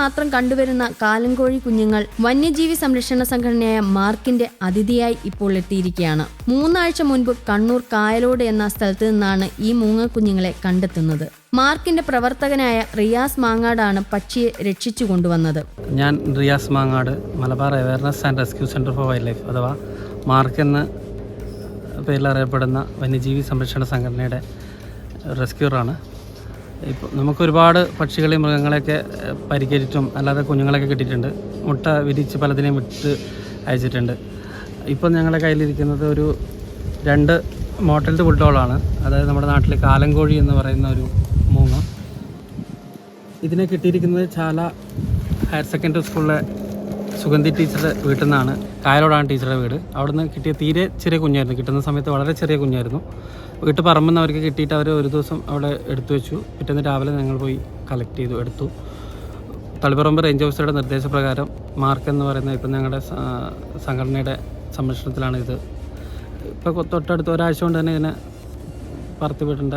മാത്രം കണ്ടുവരുന്ന കാലൻകോഴി കുഞ്ഞുങ്ങൾ വന്യജീവി സംരക്ഷണ സംഘടനയായ മാർക്കിന്റെ അതിഥിയായി ഇപ്പോൾ എത്തിയിരിക്കുകയാണ്. 3 ആഴ്ച മുൻപ് കണ്ണൂർ കായലോട് എന്ന സ്ഥലത്ത് നിന്നാണ് ഈ മൂങ്ങക്കുഞ്ഞുങ്ങളെ കണ്ടെത്തുന്നത്. മാർക്കിന്റെ പ്രവർത്തകനായ റിയാസ് മാങ്ങാടാണ് പക്ഷിയെ രക്ഷിച്ചു കൊണ്ടുവന്നത്. ഞാൻ Riyas Mangad, Malabar awareness and rescue centre for wild life അഥവാ മാർക്ക് എന്ന പേരിൽ അറിയപ്പെടുന്ന വന്യജീവി സംരക്ഷണ സംഘടനയുടെ റെസ്ക്യൂറാണ്. ഇപ്പോൾ നമുക്കൊരുപാട് പക്ഷികളെയും മൃഗങ്ങളെയൊക്കെ പരിക്കേറ്റിട്ടും അല്ലാതെ കുഞ്ഞുങ്ങളൊക്കെ കിട്ടിയിട്ടുണ്ട്. മുട്ട വിരിച്ച് പലതിനെയും വിട്ട് അയച്ചിട്ടുണ്ട്. ഇപ്പോൾ ഞങ്ങളുടെ കയ്യിലിരിക്കുന്നത് ഒരു 2 മോട്ടൽഡ് ബുൾഡോളാണ്. അതായത് നമ്മുടെ നാട്ടിൽ കാലൻകോഴി എന്ന് പറയുന്ന ഒരു മൂങ്ങ. ഇതിനെ കിട്ടിയിരിക്കുന്നത് ചാല ഹയർ സെക്കൻഡറി സ്കൂളിലെ സുഗന്ധി ടീച്ചറുടെ വീട്ടിൽ നിന്നാണ്. കായലോടാണ് ടീച്ചറുടെ വീട്. അവിടുന്ന് കിട്ടിയ തീരെ ചെറിയ കുഞ്ഞായിരുന്നു. കിട്ടുന്ന സമയത്ത് വളരെ ചെറിയ കുഞ്ഞായിരുന്നു. വീട്ടിൽ പറമ്പെന്ന് അവർക്ക് കിട്ടിയിട്ട് അവർ ഒരു ദിവസം അവിടെ എടുത്തു വെച്ചു. പിറ്റേന്ന് രാവിലെ ഞങ്ങൾ പോയി കളക്ട് ചെയ്തു, എടുത്തു. തളിപ്പറമ്പ് റേഞ്ച് ഓഫീസറുടെ നിർദ്ദേശപ്രകാരം മാർക്ക് എന്ന് പറയുന്ന ഇപ്പം ഞങ്ങളുടെ സംഘടനയുടെ സംരക്ഷണത്തിലാണ് ഇത്. ഇപ്പോൾ തൊട്ടടുത്ത് ഒരാഴ്ച കൊണ്ട് തന്നെ ഇതിനെ പറത്തിവിടേണ്ട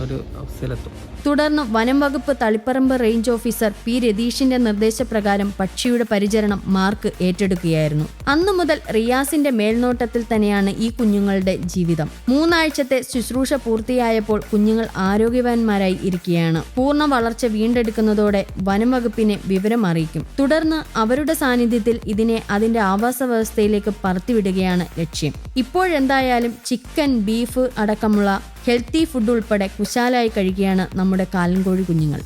ഒരു അവസ്ഥയിലെത്തും. തുടർന്ന് വനം വകുപ്പ് തളിപ്പറമ്പ് റേഞ്ച് ഓഫീസർ പി രതീഷിന്റെ നിർദ്ദേശപ്രകാരം പക്ഷിയുടെ പരിചരണം മാർക്ക് ഏറ്റെടുക്കുകയായിരുന്നു. അന്നു മുതൽ റിയാസിന്റെ മേൽനോട്ടത്തിൽ തന്നെയാണ് ഈ കുഞ്ഞുങ്ങളുടെ ജീവിതം. 3 ആഴ്ചത്തെ ശുശ്രൂഷ പൂർത്തിയായപ്പോൾ കുഞ്ഞുങ്ങൾ ആരോഗ്യവാന്മാരായി ഇരിക്കുകയാണ്. പൂർണ്ണ വളർച്ച വീണ്ടെടുക്കുന്നതോടെ വനം വകുപ്പിനെ വിവരം അറിയിക്കും. തുടർന്ന് അവരുടെ സാന്നിധ്യത്തിൽ ഇതിനെ അതിന്റെ ആവാസ വ്യവസ്ഥയിലേക്ക് പറത്തിവിടുകയാണ് ലക്ഷ്യം. ഇപ്പോഴെന്തായാലും ചിക്കൻ, ബീഫ് അടക്കമുള്ള ഹെൽത്തി ഫുഡ് ഉൾപ്പെടെ കുശാലായി കഴിക്കുകയാണ് നമ്മുടെ കാലൻകോഴി കുഞ്ഞുങ്ങൾ.